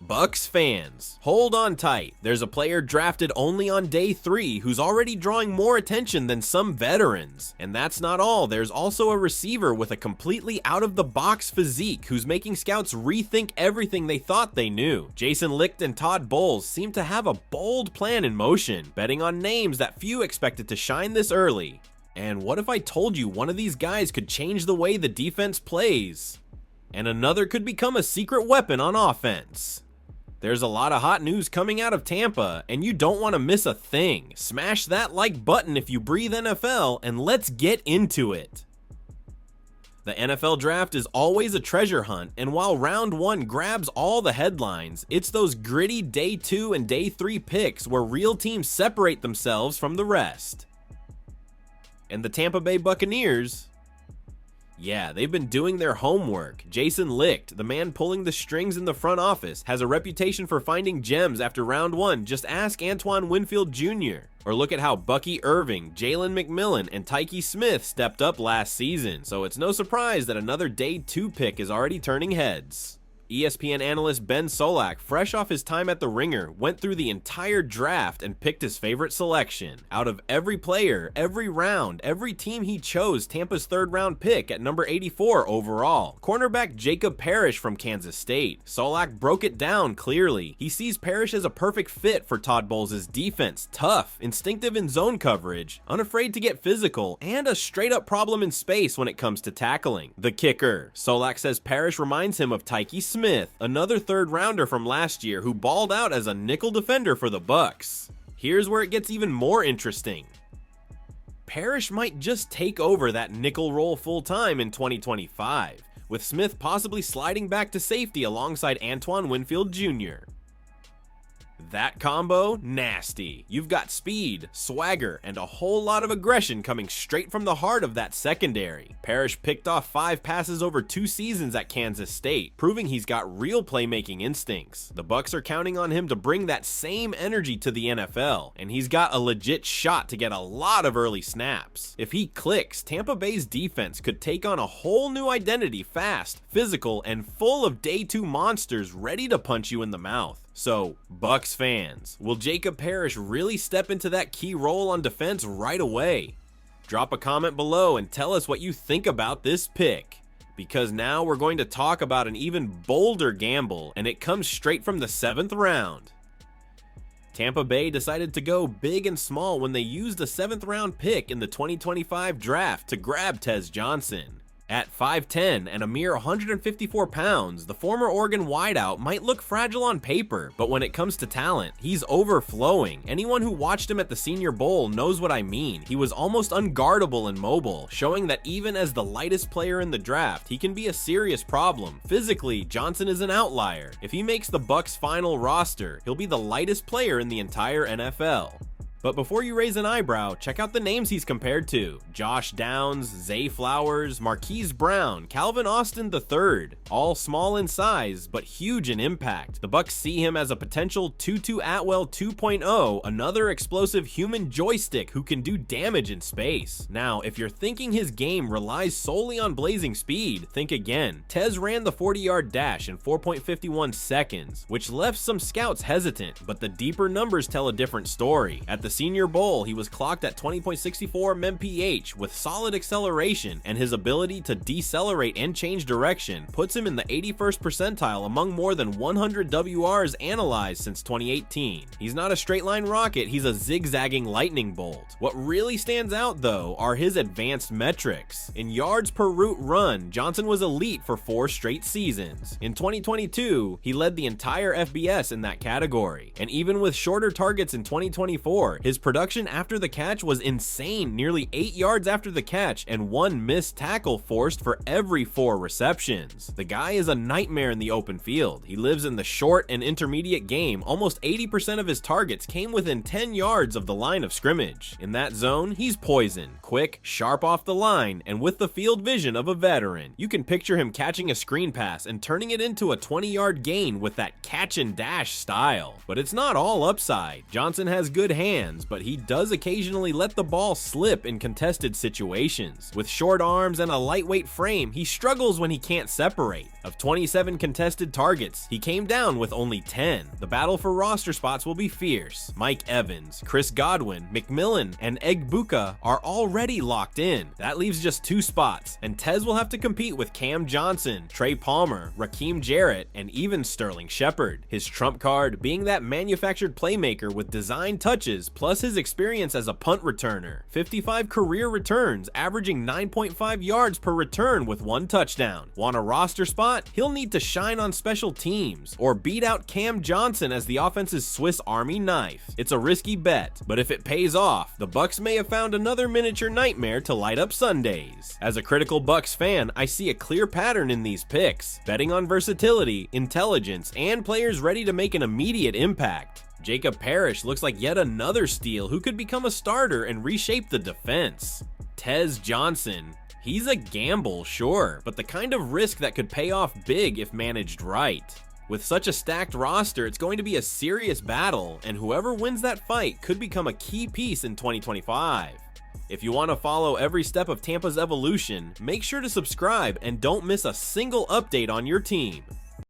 Bucs fans, hold on tight. There's a player drafted only on day 3 who's already drawing more attention than some veterans. And that's not all, there's also a receiver with a completely out-of-the-box physique who's making scouts rethink everything they thought they knew. Jason Licht and Todd Bowles seem to have a bold plan in motion, betting on names that few expected to shine this early. And what if I told you one of these guys could change the way the defense plays, and another could become a secret weapon on offense? There's a lot of hot news coming out of Tampa, and you don't want to miss a thing. Smash that like button if you breathe NFL, and let's get into it. The NFL draft is always a treasure hunt, and while round 1 grabs all the headlines, it's those gritty day 2 and day 3 picks where real teams separate themselves from the rest. And the Tampa Bay Buccaneers, yeah, they've been doing their homework. Jason Licht, the man pulling the strings in the front office, has a reputation for finding gems after round 1. Just ask Antoine Winfield Jr. Or look at how Bucky Irving, Jalen McMillan, and Tyke Smith stepped up last season. So it's no surprise that another day 2 pick is already turning heads. ESPN analyst Ben Solak, fresh off his time at the Ringer, went through the entire draft and picked his favorite selection. Out of every player, every round, every team, he chose Tampa's 3rd round pick at number 84 overall, cornerback Jacob Parrish from Kansas State. Solak broke it down clearly. He sees Parrish as a perfect fit for Todd Bowles' defense, tough, instinctive in zone coverage, unafraid to get physical, and a straight up problem in space when it comes to tackling. The kicker. Solak says Parrish reminds him of Tyke Smith, another 3rd rounder from last year who balled out as a nickel defender for the Bucs. Here's where it gets even more interesting. Parrish might just take over that nickel role full time in 2025, with Smith possibly sliding back to safety alongside Antoine Winfield Jr. That combo, nasty. You've got speed, swagger, and a whole lot of aggression coming straight from the heart of that secondary. Parrish picked off 5 passes over 2 seasons at Kansas State, proving he's got real playmaking instincts. The Bucs are counting on him to bring that same energy to the NFL, and he's got a legit shot to get a lot of early snaps. If he clicks, Tampa Bay's defense could take on a whole new identity, fast, physical, and full of day 2 monsters ready to punch you in the mouth. So, Bucs fans, will Jacob Parrish really step into that key role on defense right away? Drop a comment below and tell us what you think about this pick, because now we're going to talk about an even bolder gamble, and it comes straight from the 7th round. Tampa Bay decided to go big and small when they used a 7th round pick in the 2025 draft to grab Tez Johnson. At 5'10 and a mere 154 pounds, the former Oregon wideout might look fragile on paper, but when it comes to talent, he's overflowing. Anyone who watched him at the Senior Bowl knows what I mean. He was almost unguardable and mobile, showing that even as the lightest player in the draft, he can be a serious problem. Physically, Johnson is an outlier. If he makes the Bucs' final roster, he'll be the lightest player in the entire NFL. But before you raise an eyebrow, check out the names he's compared to. Josh Downs, Zay Flowers, Marquise Brown, Calvin Austin III, all small in size, but huge in impact. The Bucs see him as a potential Tutu Atwell 2.0, another explosive human joystick who can do damage in space. Now, if you're thinking his game relies solely on blazing speed, think again. Tez ran the 40-yard dash in 4.51 seconds, which left some scouts hesitant, but the deeper numbers tell a different story. At the Senior Bowl, he was clocked at 20.64 mph with solid acceleration, and his ability to decelerate and change direction puts him in the 81st percentile among more than 100 WRs analyzed since 2018. He's not a straight line rocket, he's a zigzagging lightning bolt. What really stands out though are his advanced metrics. In yards per route run, Johnson was elite for 4 straight seasons. In 2022, he led the entire FBS in that category, and even with shorter targets in 2024, his production after the catch was insane, nearly 8 yards after the catch and 1 missed tackle forced for every 4 receptions. The guy is a nightmare in the open field. He lives in the short and intermediate game. Almost 80% of his targets came within 10 yards of the line of scrimmage. In that zone, he's poison, quick, sharp off the line, and with the field vision of a veteran. You can picture him catching a screen pass and turning it into a 20-yard gain with that catch and dash style. But it's not all upside. Johnson has good hands, hands, but he does occasionally let the ball slip in contested situations. With short arms and a lightweight frame, he struggles when he can't separate. Of 27 contested targets, he came down with only 10. The battle for roster spots will be fierce. Mike Evans, Chris Godwin, McMillan, and Egbuka are already locked in. That leaves just 2 spots, and Tez will have to compete with Cam Johnson, Trey Palmer, Raheem Jarrett, and even Sterling Shepard. His trump card being that manufactured playmaker with design touches plus his experience as a punt returner. 55 career returns, averaging 9.5 yards per return with 1 touchdown. Want a roster spot? He'll need to shine on special teams or beat out Cam Johnson as the offense's Swiss Army knife. It's a risky bet, but if it pays off, the Bucs may have found another miniature nightmare to light up Sundays. As a critical Bucs fan, I see a clear pattern in these picks, betting on versatility, intelligence, and players ready to make an immediate impact. Jacob Parrish looks like yet another steal who could become a starter and reshape the defense. Tez Johnson. He's a gamble, sure, but the kind of risk that could pay off big if managed right. With such a stacked roster, it's going to be a serious battle, and whoever wins that fight could become a key piece in 2025. If you want to follow every step of Tampa's evolution, make sure to subscribe and don't miss a single update on your team.